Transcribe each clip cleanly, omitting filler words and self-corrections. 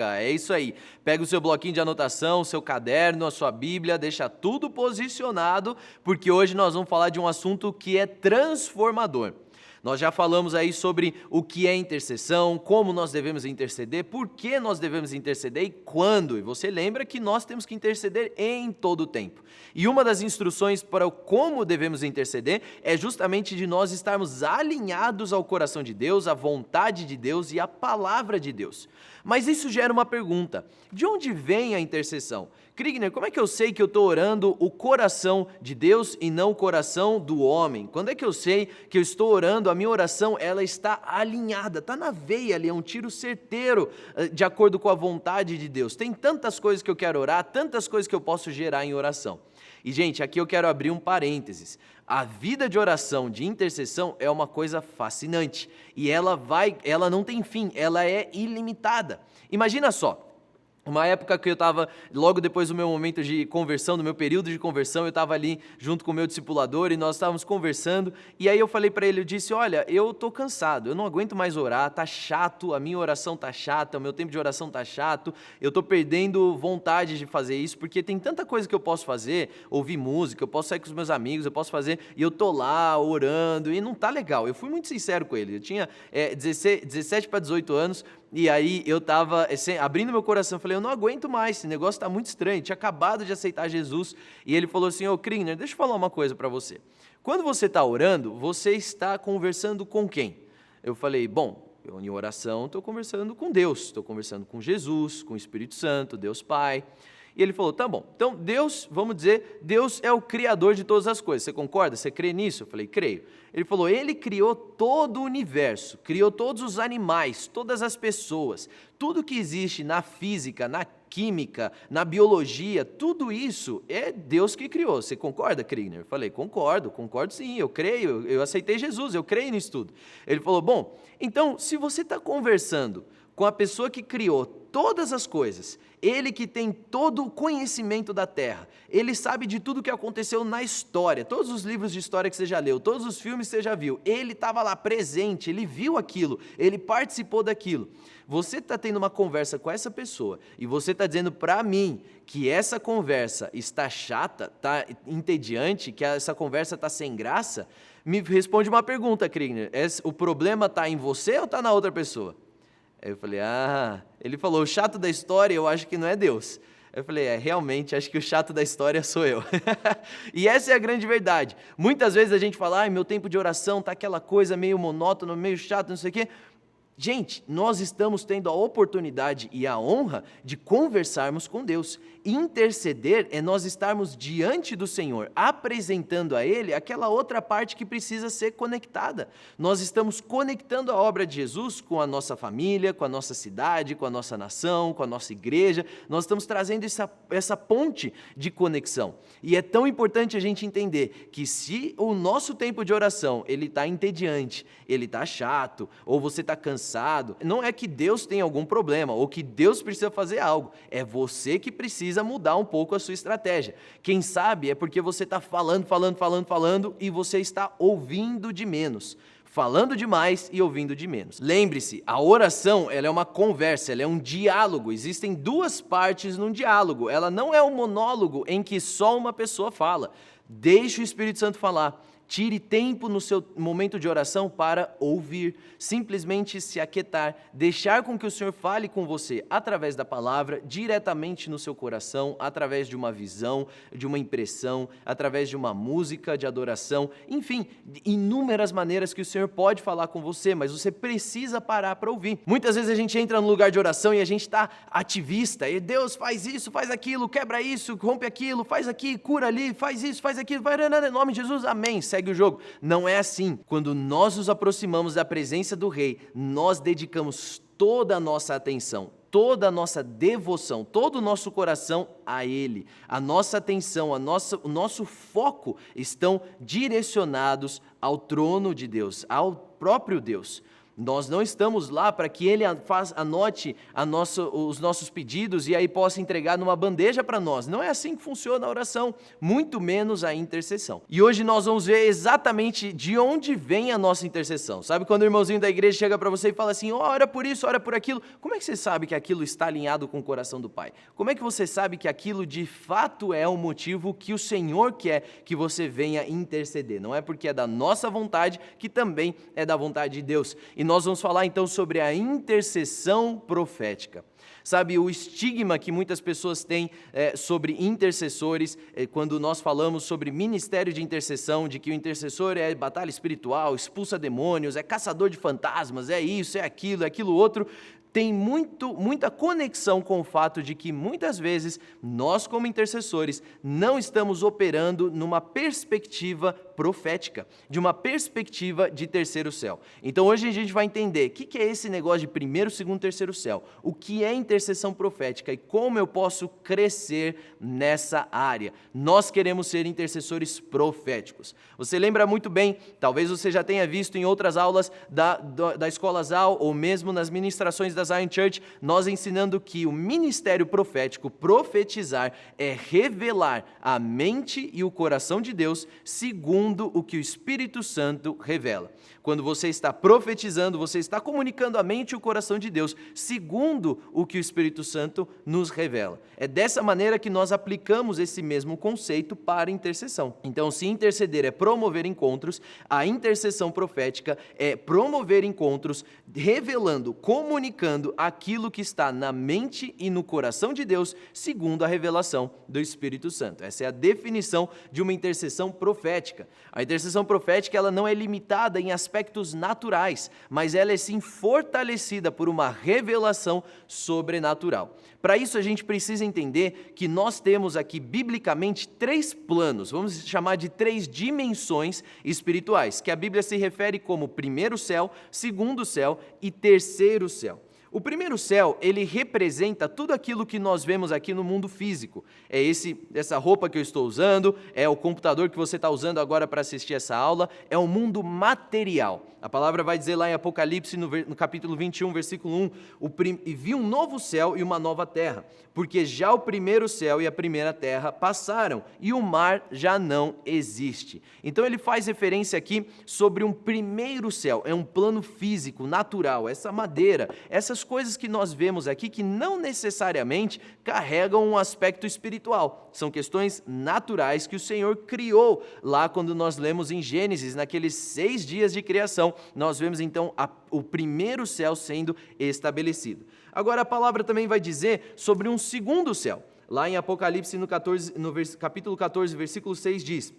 É isso aí. Pega o seu bloquinho de anotação, o seu caderno, a sua Bíblia, deixa tudo posicionado, porque hoje nós vamos falar de um assunto que é transformador. Nós já falamos aí sobre o que é intercessão, como nós devemos interceder, por que nós devemos interceder e quando. E você lembra que nós temos que interceder em todo o tempo. E uma das instruções para o como devemos interceder é justamente de nós estarmos alinhados ao coração de Deus, à vontade de Deus e à palavra de Deus. Mas isso gera uma pergunta: de onde vem a intercessão? Kriegner, como é que eu sei que eu estou orando o coração de Deus e não o coração do homem? Quando é que eu sei que eu estou orando, a minha oração ela está alinhada, está na veia ali, é um tiro certeiro de acordo com a vontade de Deus? Tem tantas coisas que eu quero orar, tantas coisas que eu posso gerar em oração. E gente, aqui eu quero abrir um parênteses. A vida de oração, de intercessão é uma coisa fascinante e ela não tem fim, ela é ilimitada. Imagina só. Uma época que eu estava, logo depois do meu momento de conversão, do meu período de conversão, eu estava ali junto com o meu discipulador e nós estávamos conversando, e aí eu falei para ele, eu disse, olha, eu estou cansado, eu não aguento mais orar, está chato, a minha oração está chata, o meu tempo de oração está chato, eu estou perdendo vontade de fazer isso, porque tem tanta coisa que eu posso fazer, ouvir música, eu posso sair com os meus amigos, eu posso fazer, e eu estou lá orando, e não está legal. Eu fui muito sincero com ele, eu tinha 17 para 18 anos, e aí eu estava abrindo meu coração, falei, eu não aguento mais, esse negócio está muito estranho, tinha acabado de aceitar Jesus, e ele falou assim, ô Kriegner, deixa eu falar uma coisa para você, quando você está orando, você está conversando com quem? Eu falei, bom, eu em oração estou conversando com Deus, estou conversando com Jesus, com o Espírito Santo, Deus Pai. E ele falou, tá bom, então Deus, vamos dizer, Deus é o criador de todas as coisas, você concorda? Você crê nisso? Eu falei, creio. Ele falou, ele criou todo o universo, criou todos os animais, todas as pessoas, tudo que existe na física, na química, na biologia, tudo isso é Deus que criou. Você concorda, Kriegner? Eu falei, concordo sim, eu creio, eu aceitei Jesus, eu creio nisso tudo. Ele falou, bom, então se você está conversando com a pessoa que criou todas as coisas, ele que tem todo o conhecimento da terra, ele sabe de tudo que aconteceu na história, todos os livros de história que você já leu, todos os filmes que você já viu, ele estava lá presente, ele viu aquilo, ele participou daquilo. Você está tendo uma conversa com essa pessoa e você está dizendo para mim que essa conversa está chata, está entediante, que essa conversa está sem graça? Me responde uma pergunta, Kriegner, o problema está em você ou está na outra pessoa? Aí eu falei, ele falou, o chato da história eu acho que não é Deus. Eu falei, realmente, acho que o chato da história sou eu. E essa é a grande verdade. Muitas vezes a gente fala, meu tempo de oração tá aquela coisa meio monótona, meio chata, não sei o quê. Gente, nós estamos tendo a oportunidade e a honra de conversarmos com Deus. Interceder é nós estarmos diante do Senhor, apresentando a Ele aquela outra parte que precisa ser conectada. Nós estamos conectando a obra de Jesus com a nossa família, com a nossa cidade, com a nossa nação, com a nossa igreja. Nós estamos trazendo essa ponte de conexão. E é tão importante a gente entender que se o nosso tempo de oração ele está entediante, ele está chato, ou você está cansado, não é que Deus tem algum problema, ou que Deus precisa fazer algo, é você que precisa mudar um pouco a sua estratégia. Quem sabe é porque você está falando, e você está ouvindo de menos. Falando demais e ouvindo de menos. Lembre-se, a oração ela é uma conversa, ela é um diálogo. Existem duas partes num diálogo. Ela não é um monólogo em que só uma pessoa fala. Deixe o Espírito Santo falar. Tire tempo no seu momento de oração para ouvir, simplesmente se aquietar, deixar com que o Senhor fale com você através da palavra, diretamente no seu coração, através de uma visão, de uma impressão, através de uma música de adoração, enfim, inúmeras maneiras que o Senhor pode falar com você, mas você precisa parar para ouvir. Muitas vezes a gente entra no lugar de oração e a gente está ativista, e Deus faz isso, faz aquilo, quebra isso, rompe aquilo, faz aqui, cura ali, faz isso, faz aquilo, vai em nome de Jesus, amém, segue o jogo. Não é assim. Quando nós nos aproximamos da presença do Rei, nós dedicamos toda a nossa atenção, toda a nossa devoção, todo o nosso coração a Ele. A nossa atenção, o nosso foco estão direcionados ao trono de Deus, ao próprio Deus. Nós não estamos lá para que Ele anote os nossos pedidos e aí possa entregar numa bandeja para nós. Não é assim que funciona a oração, muito menos a intercessão. E hoje nós vamos ver exatamente de onde vem a nossa intercessão. Sabe quando o irmãozinho da igreja chega para você e fala assim, ora por isso, ora por aquilo. Como é que você sabe que aquilo está alinhado com o coração do Pai? Como é que você sabe que aquilo de fato é o motivo que o Senhor quer que você venha interceder? Não é porque é da nossa vontade, que também é da vontade de Deus. E nós vamos falar então sobre a intercessão profética. Sabe, o estigma que muitas pessoas têm sobre intercessores, quando nós falamos sobre ministério de intercessão, de que o intercessor é batalha espiritual, expulsa demônios, é caçador de fantasmas, é isso, é aquilo outro, tem muita conexão com o fato de que muitas vezes nós como intercessores não estamos operando numa perspectiva profética, de uma perspectiva de terceiro céu. Então hoje a gente vai entender o que é esse negócio de primeiro, segundo, terceiro céu, o que é intercessão profética e como eu posso crescer nessa área. Nós queremos ser intercessores proféticos. Você lembra muito bem, talvez você já tenha visto em outras aulas da Escola Zal ou mesmo nas ministrações da Zion Church, nós ensinando que o ministério profético, profetizar, é revelar a mente e o coração de Deus segundo o que o Espírito Santo revela. Quando você está profetizando, você está comunicando a mente e o coração de Deus, segundo o que o Espírito Santo nos revela. É dessa maneira que nós aplicamos esse mesmo conceito para intercessão. Então, se interceder é promover encontros, a intercessão profética é promover encontros, revelando, comunicando aquilo que está na mente e no coração de Deus, segundo a revelação do Espírito Santo. Essa é a definição de uma intercessão profética. A intercessão profética ela não é limitada em aspectos naturais, mas ela é sim fortalecida por uma revelação sobrenatural. Para isso a gente precisa entender que nós temos aqui biblicamente 3 planos, vamos chamar de 3 dimensões espirituais, que a Bíblia se refere como primeiro céu, segundo céu e terceiro céu. O primeiro céu, ele representa tudo aquilo que nós vemos aqui no mundo físico. É essa roupa que eu estou usando, é o computador que você está usando agora para assistir essa aula, é o mundo material. A palavra vai dizer lá em Apocalipse, no capítulo 21, versículo 1, e vi um novo céu e uma nova terra, porque já o primeiro céu e a primeira terra passaram, e o mar já não existe. Então ele faz referência aqui sobre um primeiro céu, é um plano físico, natural, essa madeira, essas coisas que nós vemos aqui que não necessariamente carregam um aspecto espiritual, são questões naturais que o Senhor criou lá quando nós lemos em Gênesis, naqueles 6 dias de criação, nós vemos então o primeiro céu sendo estabelecido. Agora a palavra também vai dizer sobre um segundo céu. Lá em Apocalipse no capítulo 14, versículo 6 diz: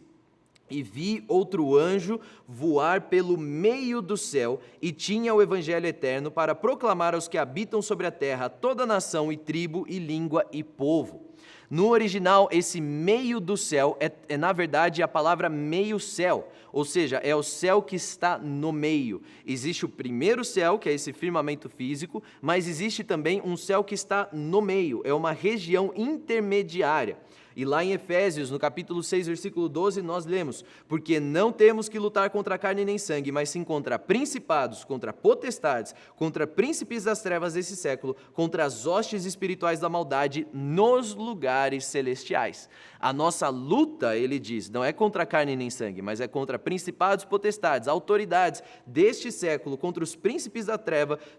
e vi outro anjo voar pelo meio do céu e tinha o evangelho eterno para proclamar aos que habitam sobre a terra toda nação e tribo e língua e povo. No original, esse meio do céu é na verdade a palavra meio céu, ou seja, é o céu que está no meio. Existe o primeiro céu, que é esse firmamento físico, mas existe também um céu que está no meio, é uma região intermediária. E lá em Efésios, no capítulo 6, versículo 12, nós lemos: porque não temos que lutar contra carne nem sangue, mas sim contra principados, contra potestades, contra príncipes das trevas desse século, contra as hostes espirituais da maldade nos lugares celestiais. A nossa luta, ele diz, não é contra carne nem sangue, mas é contra principados, potestades, autoridades deste século, contra os príncipes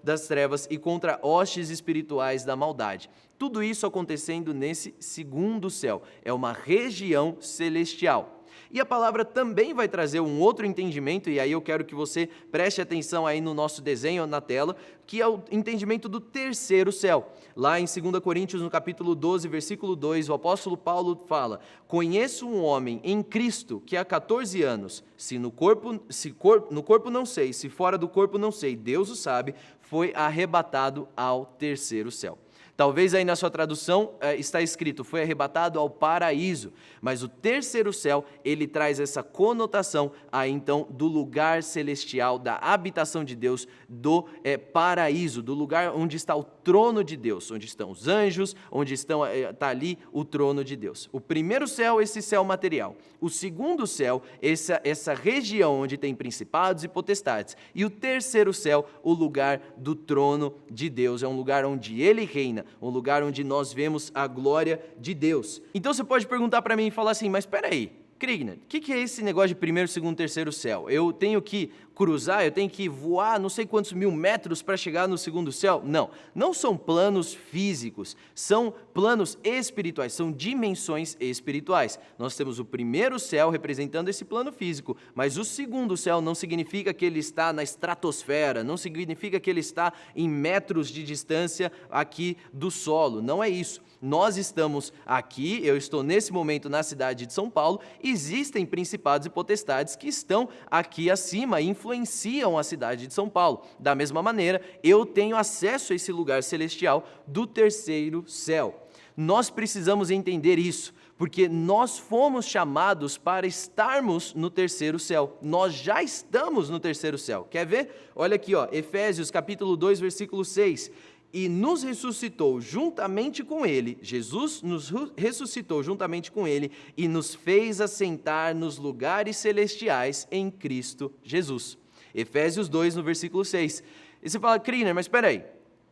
das trevas e contra hostes espirituais da maldade. Tudo isso acontecendo nesse segundo céu, é uma região celestial. E a palavra também vai trazer um outro entendimento, e aí eu quero que você preste atenção aí no nosso desenho na tela, que é o entendimento do terceiro céu. Lá em 2 Coríntios, no capítulo 12, versículo 2, o apóstolo Paulo fala: conheço um homem em Cristo que há 14 anos, no corpo não sei, se fora do corpo não sei, Deus o sabe, foi arrebatado ao terceiro céu. Talvez aí na sua tradução está escrito, foi arrebatado ao paraíso, mas o terceiro céu, ele traz essa conotação aí então do lugar celestial, da habitação de Deus, do paraíso, do lugar onde está o trono de Deus, onde estão os anjos, onde está ali o trono de Deus. O primeiro céu, esse céu material. O segundo céu, essa região onde tem principados e potestades. E o terceiro céu, o lugar do trono de Deus, é um lugar onde ele reina, um lugar onde nós vemos a glória de Deus. Então você pode perguntar para mim e falar assim, mas espera aí, Kriegner, o que é esse negócio de primeiro, segundo, terceiro céu? Eu tenho que cruzar, eu tenho que voar não sei quantos mil metros para chegar no segundo céu? Não, não são planos físicos, são planos espirituais, são dimensões espirituais. Nós temos o primeiro céu representando esse plano físico, mas o segundo céu não significa que ele está na estratosfera, não significa que ele está em metros de distância aqui do solo, não é isso. Nós estamos aqui, eu estou nesse momento na cidade de São Paulo, existem principados e potestades que estão aqui acima e influenciam a cidade de São Paulo. Da mesma maneira, eu tenho acesso a esse lugar celestial do terceiro céu. Nós precisamos entender isso, porque nós fomos chamados para estarmos no terceiro céu. Nós já estamos no terceiro céu. Quer ver? Olha aqui, Efésios capítulo 2, versículo 6. E nos ressuscitou juntamente com ele, Jesus nos ressuscitou juntamente com ele e nos fez assentar nos lugares celestiais em Cristo Jesus. Efésios 2, no versículo 6. E você fala, Kriegner, mas espera aí,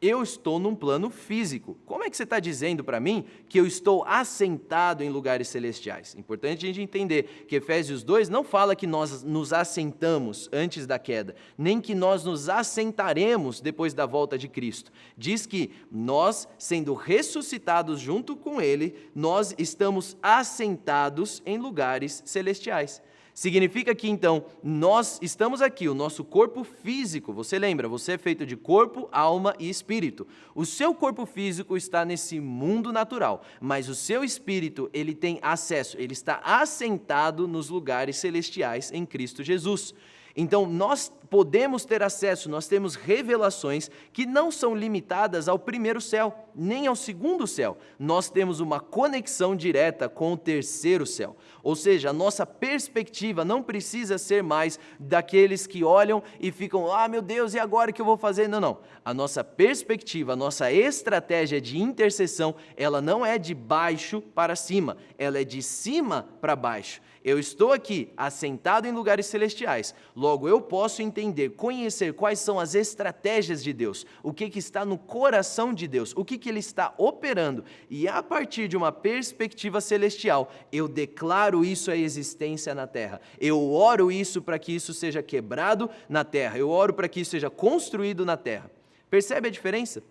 eu estou num plano físico. Como é que você está dizendo para mim que eu estou assentado em lugares celestiais? Importante a gente entender que Efésios 2 não fala que nós nos assentamos antes da queda, nem que nós nos assentaremos depois da volta de Cristo. Diz que nós, sendo ressuscitados junto com Ele, nós estamos assentados em lugares celestiais. Significa que, então, nós estamos aqui, o nosso corpo físico, você lembra, você é feito de corpo, alma e espírito. O seu corpo físico está nesse mundo natural, mas o seu espírito, ele tem acesso, ele está assentado nos lugares celestiais em Cristo Jesus. Então, nós podemos ter acesso, nós temos revelações que não são limitadas ao primeiro céu, nem ao segundo céu. Nós temos uma conexão direta com o terceiro céu. Ou seja, a nossa perspectiva não precisa ser mais daqueles que olham e ficam, meu Deus, e agora o que eu vou fazer? Não, não. A nossa perspectiva, a nossa estratégia de intercessão, ela não é de baixo para cima, ela é de cima para baixo. Eu estou aqui, assentado em lugares celestiais, logo eu posso entender, conhecer quais são as estratégias de Deus, o que está no coração de Deus, o que Ele está operando, e a partir de uma perspectiva celestial, eu declaro isso à existência na terra, eu oro isso para que isso seja quebrado na terra, eu oro para que isso seja construído na terra. Percebe a diferença?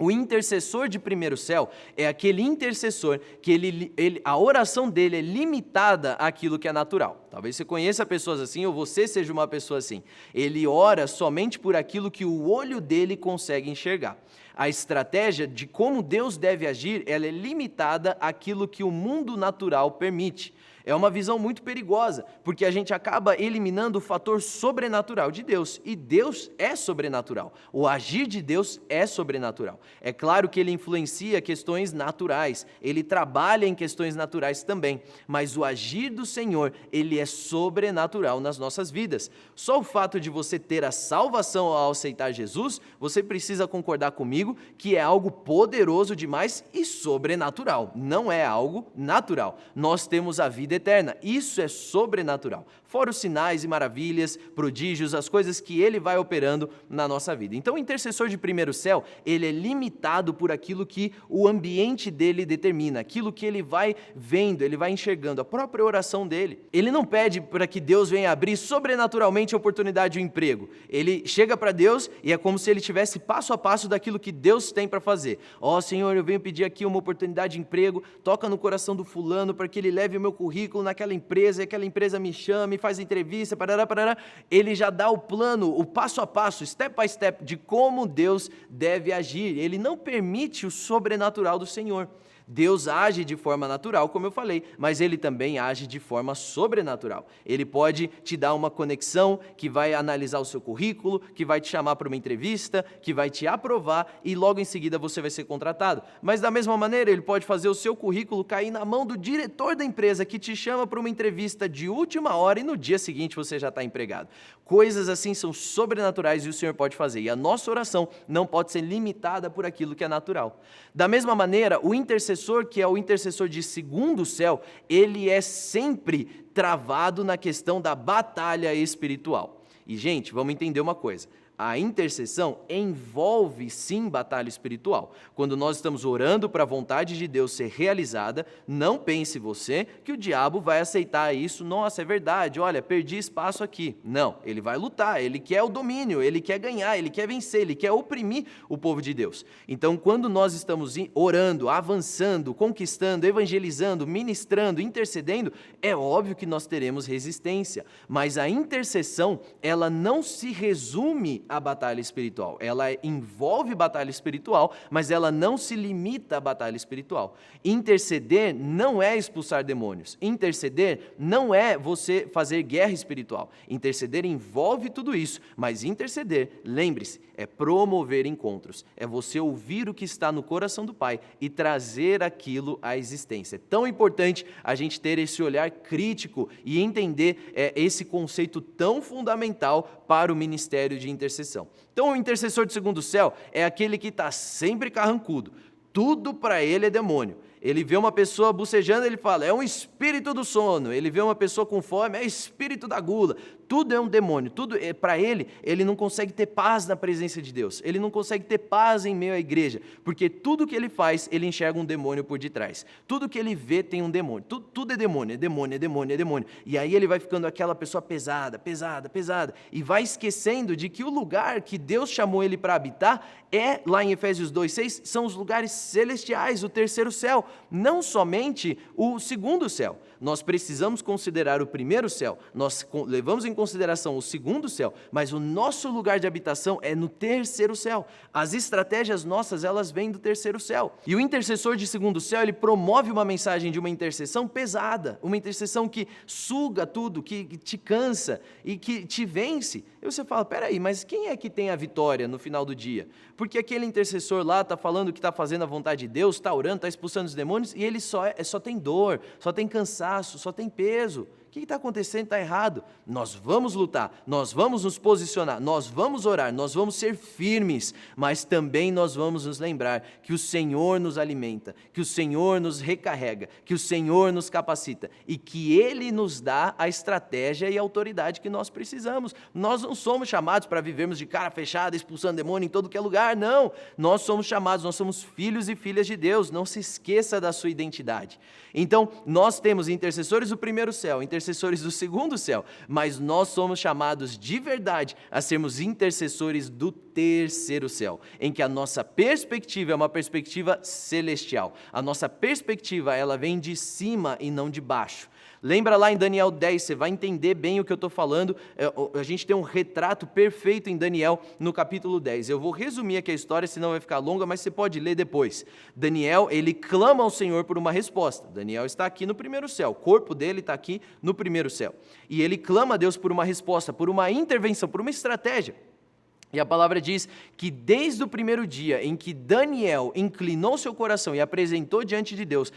O intercessor de primeiro céu é aquele intercessor que a oração dele é limitada àquilo que é natural. Talvez você conheça pessoas assim ou você seja uma pessoa assim. Ele ora somente por aquilo que o olho dele consegue enxergar. A estratégia de como Deus deve agir, ela é limitada àquilo que o mundo natural permite. É uma visão muito perigosa, porque a gente acaba eliminando o fator sobrenatural de Deus, e Deus é sobrenatural, o agir de Deus é sobrenatural. É claro que Ele influencia questões naturais, Ele trabalha em questões naturais também, mas o agir do Senhor, Ele é sobrenatural nas nossas vidas. Só o fato de você ter a salvação ao aceitar Jesus, você precisa concordar comigo que é algo poderoso demais e sobrenatural, não é algo natural. Nós temos a vida eterna, isso é sobrenatural. Fora os sinais e maravilhas, prodígios, as coisas que Ele vai operando na nossa vida. Então o intercessor de primeiro céu, ele é limitado por aquilo que o ambiente dele determina, aquilo que ele vai vendo, ele vai enxergando, a própria oração dele. Ele não pede para que Deus venha abrir sobrenaturalmente a oportunidade de um emprego. Ele chega para Deus e é como se ele tivesse passo a passo daquilo que Deus tem para fazer. Senhor, eu venho pedir aqui uma oportunidade de emprego, toca no coração do fulano para que ele leve o meu currículo naquela empresa, e aquela empresa me chame, faz entrevista, parará. Ele já dá o plano, o passo a passo, step by step, de como Deus deve agir. Ele não permite o sobrenatural do Senhor. Deus age de forma natural, como eu falei, mas Ele também age de forma sobrenatural. Ele pode te dar uma conexão que vai analisar o seu currículo, que vai te chamar para uma entrevista, que vai te aprovar e logo em seguida você vai ser contratado. Mas da mesma maneira, Ele pode fazer o seu currículo cair na mão do diretor da empresa que te chama para uma entrevista de última hora e no dia seguinte você já está empregado. Coisas assim são sobrenaturais e o Senhor pode fazer. E a nossa oração não pode ser limitada por aquilo que é natural. Da mesma maneira, o intercessor, que é o intercessor de segundo céu, ele é sempre travado na questão da batalha espiritual. E, gente, vamos entender uma coisa. A intercessão envolve, sim, batalha espiritual. Quando nós estamos orando para a vontade de Deus ser realizada, não pense você que o diabo vai aceitar isso. Nossa, é verdade, olha, perdi espaço aqui. Não, ele vai lutar, ele quer o domínio, ele quer ganhar, ele quer vencer, ele quer oprimir o povo de Deus. Então, quando nós estamos orando, avançando, conquistando, evangelizando, ministrando, intercedendo, é óbvio que nós teremos resistência. Mas a intercessão, ela não se resume a batalha espiritual. Ela envolve batalha espiritual, mas ela não se limita à batalha espiritual. Interceder não é expulsar demônios. Interceder não é você fazer guerra espiritual. Interceder envolve tudo isso, mas interceder, lembre-se, é promover encontros. É você ouvir o que está no coração do Pai e trazer aquilo à existência. É tão importante a gente ter esse olhar crítico e entender esse conceito tão fundamental para o ministério de intercessão. Então, o intercessor de segundo céu é aquele que está sempre carrancudo. Tudo para ele é demônio. Ele vê uma pessoa bocejando, ele fala, é um espírito do sono. Ele vê uma pessoa com fome, é espírito da gula. Tudo é um demônio. Tudo para ele não consegue ter paz na presença de Deus. Ele não consegue ter paz em meio à igreja, porque tudo que ele faz, ele enxerga um demônio por detrás. Tudo que ele vê tem um demônio. Tudo é demônio, é demônio, é demônio, é demônio. E aí ele vai ficando aquela pessoa pesada, pesada, pesada, e vai esquecendo de que o lugar que Deus chamou ele para habitar é, lá em Efésios 2:6, são os lugares celestiais, o terceiro céu, não somente o segundo céu. Nós precisamos considerar o primeiro céu, nós levamos em consideração o segundo céu, mas o nosso lugar de habitação é no terceiro céu. As estratégias nossas, elas vêm do terceiro céu. E o intercessor de segundo céu, ele promove uma mensagem de uma intercessão pesada, uma intercessão que suga tudo, que te cansa e que te vence. E você fala, peraí, mas quem é que tem a vitória no final do dia? Porque aquele intercessor lá está falando que está fazendo a vontade de Deus, está orando, está expulsando os demônios, e ele só tem dor, só tem cansaço, só tem peso. O que está acontecendo? Está errado. Nós vamos lutar, nós vamos nos posicionar, nós vamos orar, nós vamos ser firmes, mas também nós vamos nos lembrar que o Senhor nos alimenta, que o Senhor nos recarrega, que o Senhor nos capacita e que Ele nos dá a estratégia e a autoridade que nós precisamos. Nós não somos chamados para vivermos de cara fechada, expulsando demônio em todo que é lugar, não. Nós somos chamados, nós somos filhos e filhas de Deus, não se esqueça da sua identidade. Então, nós temos intercessores do primeiro céu, intercessores do segundo céu, mas nós somos chamados de verdade a sermos intercessores do terceiro céu, em que a nossa perspectiva é uma perspectiva celestial. A nossa perspectiva, ela vem de cima e não de baixo. Lembra lá em Daniel 10, você vai entender bem o que eu estou falando. A gente tem um retrato perfeito em Daniel no capítulo 10. Eu vou resumir aqui a história, senão vai ficar longa, mas você pode ler depois. Daniel, ele clama ao Senhor por uma resposta. Daniel está aqui no primeiro céu, o corpo dele está aqui no primeiro céu. E ele clama a Deus por uma resposta, por uma intervenção, por uma estratégia. E a palavra diz que desde o primeiro dia em que Daniel inclinou seu coração e apresentou diante de Deus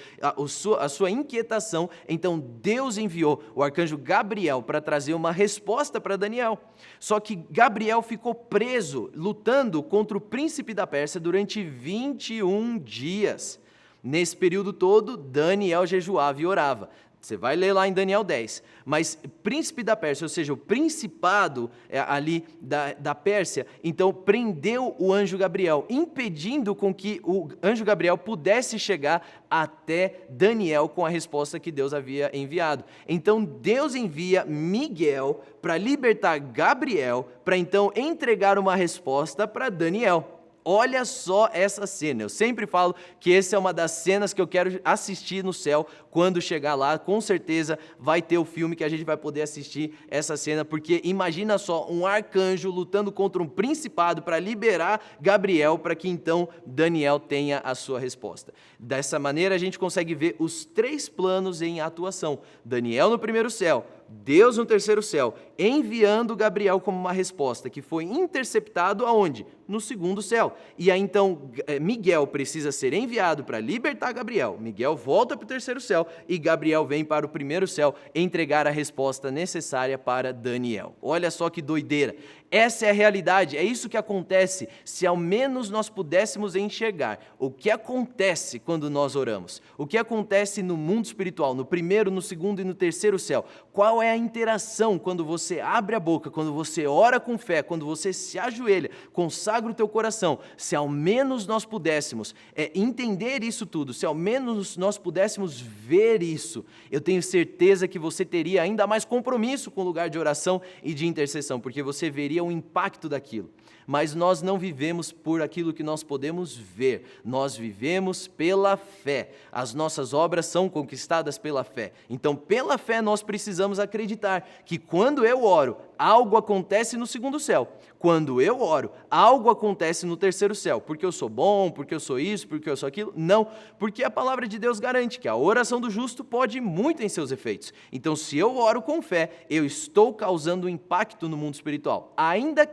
a sua inquietação, então Deus enviou o arcanjo Gabriel para trazer uma resposta para Daniel. Só que Gabriel ficou preso, lutando contra o príncipe da Pérsia durante 21 dias. Nesse período todo, Daniel jejuava e orava. Você vai ler lá em Daniel 10, mas príncipe da Pérsia, ou seja, o principado ali da Pérsia, então prendeu o anjo Gabriel, impedindo com que o anjo Gabriel pudesse chegar até Daniel com a resposta que Deus havia enviado. Então Deus envia Miguel para libertar Gabriel, para então entregar uma resposta para Daniel. Olha só essa cena, eu sempre falo que essa é uma das cenas que eu quero assistir no céu, quando chegar lá, com certeza vai ter o filme que a gente vai poder assistir essa cena, porque imagina só, um arcanjo lutando contra um principado para liberar Gabriel, para que então Daniel tenha a sua resposta. Dessa maneira a gente consegue ver os 3 planos em atuação: Daniel no primeiro céu, Deus no terceiro céu, enviando Gabriel como uma resposta, que foi interceptado aonde? No segundo céu. E aí então Miguel precisa ser enviado para libertar Gabriel. Miguel volta para o terceiro céu e Gabriel vem para o primeiro céu entregar a resposta necessária para Daniel. Olha só que doideira. Essa é a realidade, é isso que acontece. Se ao menos nós pudéssemos enxergar o que acontece quando nós oramos, o que acontece no mundo espiritual, no primeiro, no segundo e no terceiro céu. Qual é a interação quando você abre a boca, quando você ora com fé, quando você se ajoelha, consagra o teu coração. Se ao menos nós pudéssemos entender isso tudo, se ao menos nós pudéssemos ver isso, eu tenho certeza que você teria ainda mais compromisso com o lugar de oração e de intercessão, porque você veria o impacto daquilo. Mas nós não vivemos por aquilo que nós podemos ver, nós vivemos pela fé. As nossas obras são conquistadas pela fé. Então, pela fé, nós precisamos acreditar que quando eu oro, algo acontece no segundo céu. Quando eu oro, algo acontece no terceiro céu. Porque eu sou bom, porque eu sou isso, porque eu sou aquilo? Não, porque a palavra de Deus garante que a oração do justo pode ir muito em seus efeitos. Então, se eu oro com fé, eu estou causando um impacto no mundo espiritual. Ainda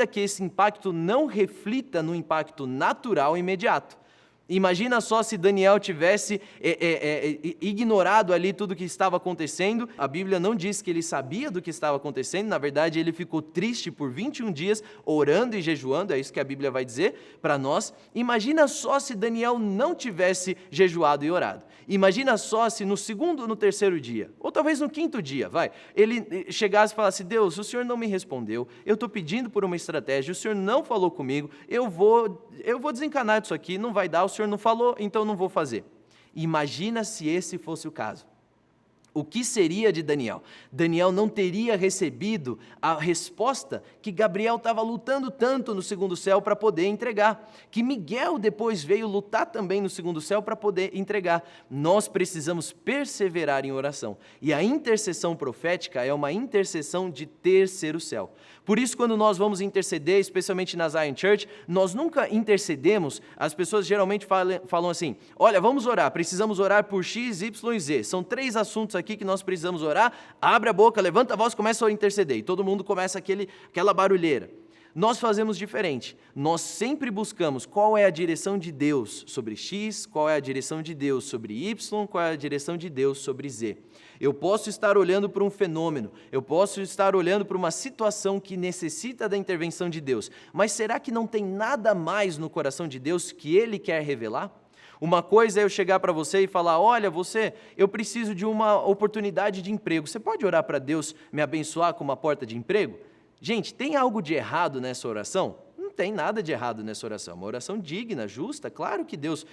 que esse impacto não reflita no impacto natural imediato. Imagina só se Daniel tivesse ignorado ali tudo o que estava acontecendo. A Bíblia não diz que ele sabia do que estava acontecendo. Na verdade, ele ficou triste por 21 dias, orando e jejuando. É isso que a Bíblia vai dizer para nós. Imagina só se Daniel não tivesse jejuado e orado. Imagina só se no segundo ou no terceiro dia, ou talvez no quinto dia, ele chegasse e falasse: Deus, o Senhor não me respondeu, eu estou pedindo por uma estratégia, o Senhor não falou comigo, eu vou desencanar disso aqui, não vai dar, o Senhor não falou, então não vou fazer. Imagina se esse fosse o caso. O que seria de Daniel? Daniel não teria recebido a resposta que Gabriel estava lutando tanto no segundo céu para poder entregar, que Miguel depois veio lutar também no segundo céu para poder entregar. Nós precisamos perseverar em oração, e a intercessão profética é uma intercessão de terceiro céu. Por isso, quando nós vamos interceder, especialmente na Zion Church, nós nunca intercedemos. As pessoas geralmente falam assim: olha, vamos orar, precisamos orar por X, Y e Z. São 3 assuntos aqui que nós precisamos orar. Abre a boca, levanta a voz, começa a interceder. E todo mundo começa aquela barulheira. Nós fazemos diferente. Nós sempre buscamos qual é a direção de Deus sobre X, qual é a direção de Deus sobre Y, qual é a direção de Deus sobre Z. Eu posso estar olhando para um fenômeno, eu posso estar olhando para uma situação que necessita da intervenção de Deus, mas será que não tem nada mais no coração de Deus que Ele quer revelar? Uma coisa é eu chegar para você e falar: olha, eu preciso de uma oportunidade de emprego, você pode orar para Deus me abençoar com uma porta de emprego? Gente, tem algo de errado nessa oração? Não tem nada de errado nessa oração, uma oração digna, justa. Claro que Deus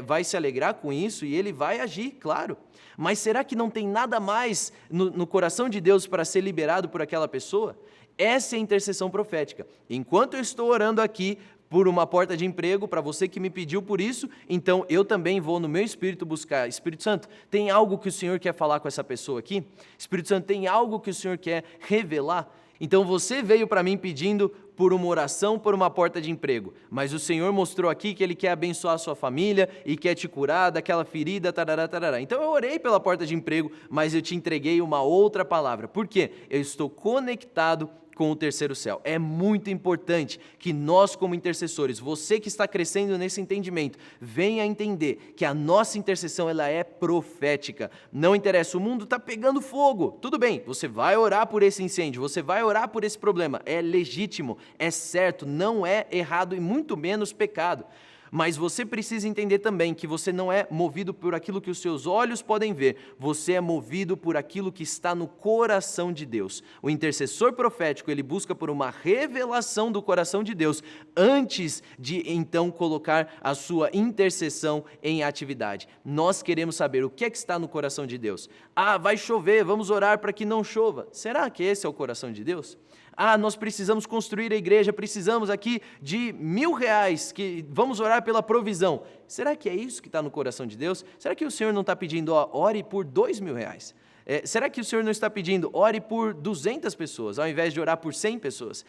vai se alegrar com isso e Ele vai agir, claro. Mas será que não tem nada mais no coração de Deus para ser liberado por aquela pessoa? Essa é a intercessão profética. Enquanto eu estou orando aqui por uma porta de emprego, para você que me pediu por isso, então eu também vou no meu espírito buscar: Espírito Santo, tem algo que o Senhor quer falar com essa pessoa aqui? Espírito Santo, tem algo que o Senhor quer revelar? Então você veio para mim pedindo por uma oração, por uma porta de emprego, mas o Senhor mostrou aqui que Ele quer abençoar a sua família e quer te curar daquela ferida, tarará, tarará. Então eu orei pela porta de emprego, mas eu te entreguei uma outra palavra. Por quê? Eu estou conectado com o terceiro céu. É muito importante que nós, como intercessores, você que está crescendo nesse entendimento, venha entender que a nossa intercessão ela é profética. Não interessa, o mundo está pegando fogo, tudo bem, você vai orar por esse incêndio, você vai orar por esse problema, é legítimo, é certo, não é errado e muito menos pecado. Mas você precisa entender também que você não é movido por aquilo que os seus olhos podem ver, você é movido por aquilo que está no coração de Deus. O intercessor profético, ele busca por uma revelação do coração de Deus, antes de então colocar a sua intercessão em atividade. Nós queremos saber o que é que está no coração de Deus. Ah, vai chover, vamos orar para que não chova. Será que esse é o coração de Deus? Nós precisamos construir a igreja, precisamos aqui de R$1.000, que vamos orar pela provisão. Será que é isso que está no coração de Deus? Será que o Senhor não está pedindo, ore por R$2.000? Será que o Senhor não está pedindo, ore por 200 pessoas, ao invés de orar por 100 pessoas?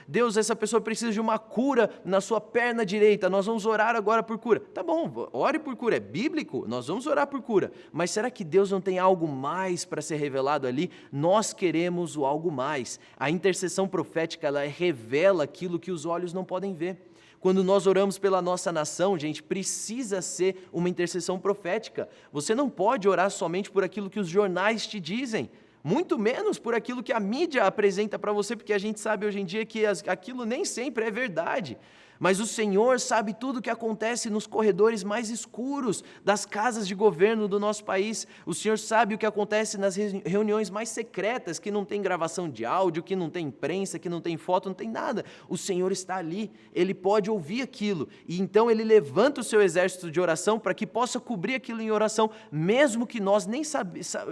Deus, essa pessoa precisa de uma cura na sua perna direita, nós vamos orar agora por cura. Tá bom, ore por cura, é bíblico, nós vamos orar por cura. Mas será que Deus não tem algo mais para ser revelado ali? Nós queremos o algo mais. A intercessão profética, ela revela aquilo que os olhos não podem ver. Quando nós oramos pela nossa nação, gente, precisa ser uma intercessão profética. Você não pode orar somente por aquilo que os jornais te dizem, muito menos por aquilo que a mídia apresenta para você, porque a gente sabe hoje em dia que aquilo nem sempre é verdade. Mas o Senhor sabe tudo o que acontece nos corredores mais escuros das casas de governo do nosso país. O Senhor sabe o que acontece nas reuniões mais secretas, que não tem gravação de áudio, que não tem imprensa, que não tem foto, não tem nada. O Senhor está ali, Ele pode ouvir aquilo. E então Ele levanta o seu exército de oração para que possa cobrir aquilo em oração, mesmo que nós nem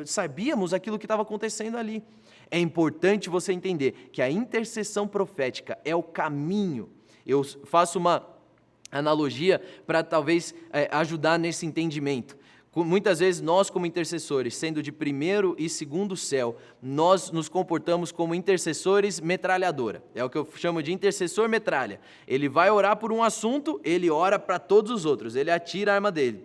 sabíamos aquilo que estava acontecendo ali. É importante você entender que a intercessão profética é o caminho. Eu faço uma analogia para talvez ajudar nesse entendimento. Muitas vezes nós, como intercessores, sendo de primeiro e segundo céu, nós nos comportamos como intercessores metralhadora. É o que eu chamo de intercessor metralha. Ele vai orar por um assunto, ele ora para todos os outros, ele atira a arma dele.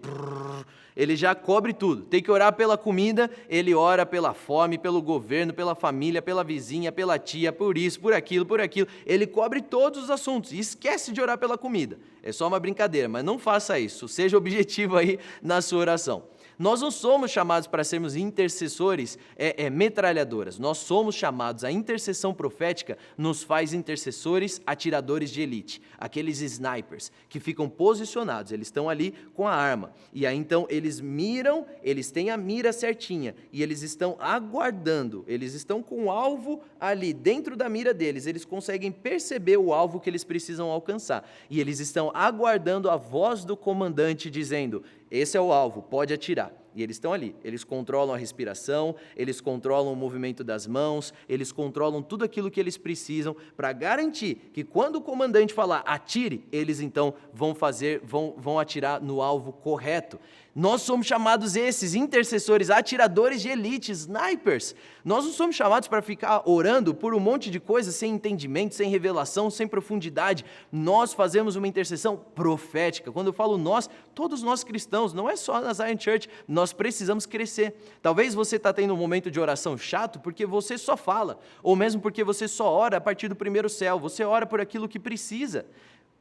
Ele já cobre tudo. Tem que orar pela comida, ele ora pela fome, pelo governo, pela família, pela vizinha, pela tia, por isso, por aquilo, por aquilo. Ele cobre todos os assuntos e esquece de orar pela comida. É só uma brincadeira, mas não faça isso. Seja objetivo aí na sua oração. Nós não somos chamados para sermos intercessores metralhadoras. Nós somos chamados, a intercessão profética nos faz intercessores atiradores de elite. Aqueles snipers que ficam posicionados, eles estão ali com a arma. E aí então eles miram, eles têm a mira certinha e eles estão aguardando, eles estão com o alvo ali dentro da mira deles. Eles conseguem perceber o alvo que eles precisam alcançar. E eles estão aguardando a voz do comandante dizendo: esse é o alvo, pode atirar. E eles estão ali, eles controlam a respiração, eles controlam o movimento das mãos, eles controlam tudo aquilo que eles precisam para garantir que quando o comandante falar atire, eles então vão atirar no alvo correto. Nós somos chamados esses intercessores, atiradores de elite, snipers. Nós não somos chamados para ficar orando por um monte de coisas sem entendimento, sem revelação, sem profundidade. Nós fazemos uma intercessão profética. Quando eu falo nós, todos nós cristãos, não é só na Zion Church, nós precisamos crescer. Talvez você está tendo um momento de oração chato porque você só fala, ou mesmo porque você só ora a partir do primeiro céu, você ora por aquilo que precisa.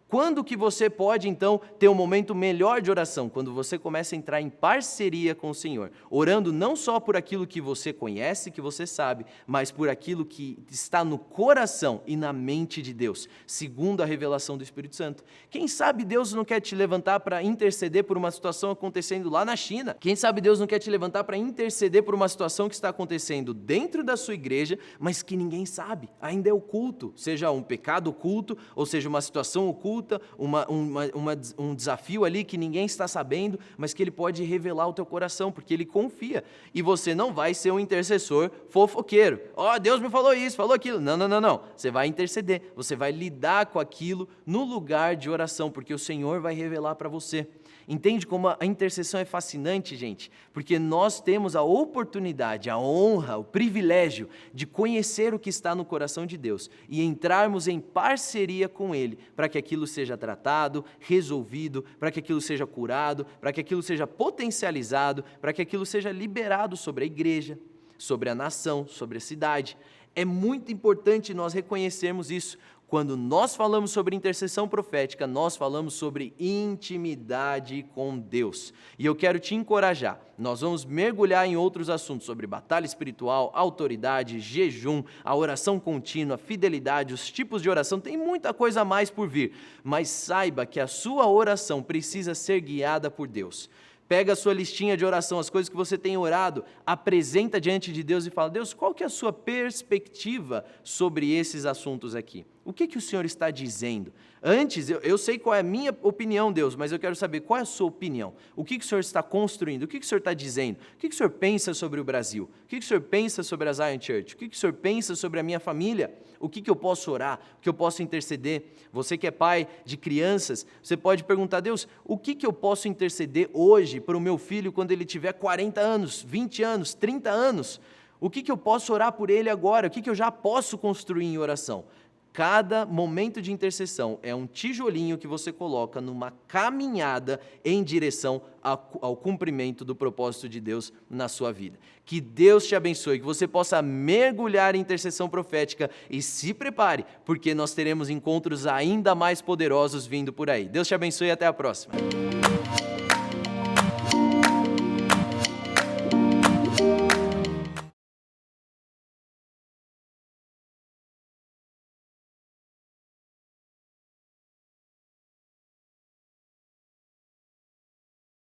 Quando que você pode, então, ter um momento melhor de oração? Quando você começa a entrar em parceria com o Senhor, orando não só por aquilo que você conhece, que você sabe, mas por aquilo que está no coração e na mente de Deus, segundo a revelação do Espírito Santo. Quem sabe Deus não quer te levantar para interceder por uma situação acontecendo lá na China? Quem sabe Deus não quer te levantar para interceder por uma situação que está acontecendo dentro da sua igreja, mas que ninguém sabe, ainda é oculto, seja um pecado oculto, ou seja uma situação oculta, um desafio ali que ninguém está sabendo, mas que Ele pode revelar o teu coração, porque Ele confia. E você não vai ser um intercessor fofoqueiro. Deus me falou isso, falou aquilo. Não. Você vai interceder, você vai lidar com aquilo no lugar de oração, porque o Senhor vai revelar para você. Entende como a intercessão é fascinante, gente? Porque nós temos a oportunidade, a honra, o privilégio de conhecer o que está no coração de Deus e entrarmos em parceria com Ele para que aquilo seja tratado, resolvido, para que aquilo seja curado, para que aquilo seja potencializado, para que aquilo seja liberado sobre a igreja, sobre a nação, sobre a cidade. É muito importante nós reconhecermos isso. Quando nós falamos sobre intercessão profética, nós falamos sobre intimidade com Deus. E eu quero te encorajar, nós vamos mergulhar em outros assuntos sobre batalha espiritual, autoridade, jejum, a oração contínua, fidelidade, os tipos de oração, tem muita coisa a mais por vir. Mas saiba que a sua oração precisa ser guiada por Deus. Pega a sua listinha de oração, as coisas que você tem orado, apresenta diante de Deus e fala: Deus, qual que é a sua perspectiva sobre esses assuntos aqui? O que o Senhor está dizendo? Antes, eu sei qual é a minha opinião, Deus, mas eu quero saber qual é a sua opinião. O que o Senhor está construindo? O que o Senhor está dizendo? O que o Senhor pensa sobre o Brasil? O que o Senhor pensa sobre a Zion Church? O que o Senhor pensa sobre a minha família? O que eu posso orar? O que eu posso interceder? Você que é pai de crianças, você pode perguntar, Deus, o que eu posso interceder hoje para o meu filho quando ele tiver 40 anos, 20 anos, 30 anos? O que eu posso orar por ele agora? O que eu já posso construir em oração? Cada momento de intercessão é um tijolinho que você coloca numa caminhada em direção ao cumprimento do propósito de Deus na sua vida. Que Deus te abençoe, que você possa mergulhar em intercessão profética e se prepare, porque nós teremos encontros ainda mais poderosos vindo por aí. Deus te abençoe e até a próxima.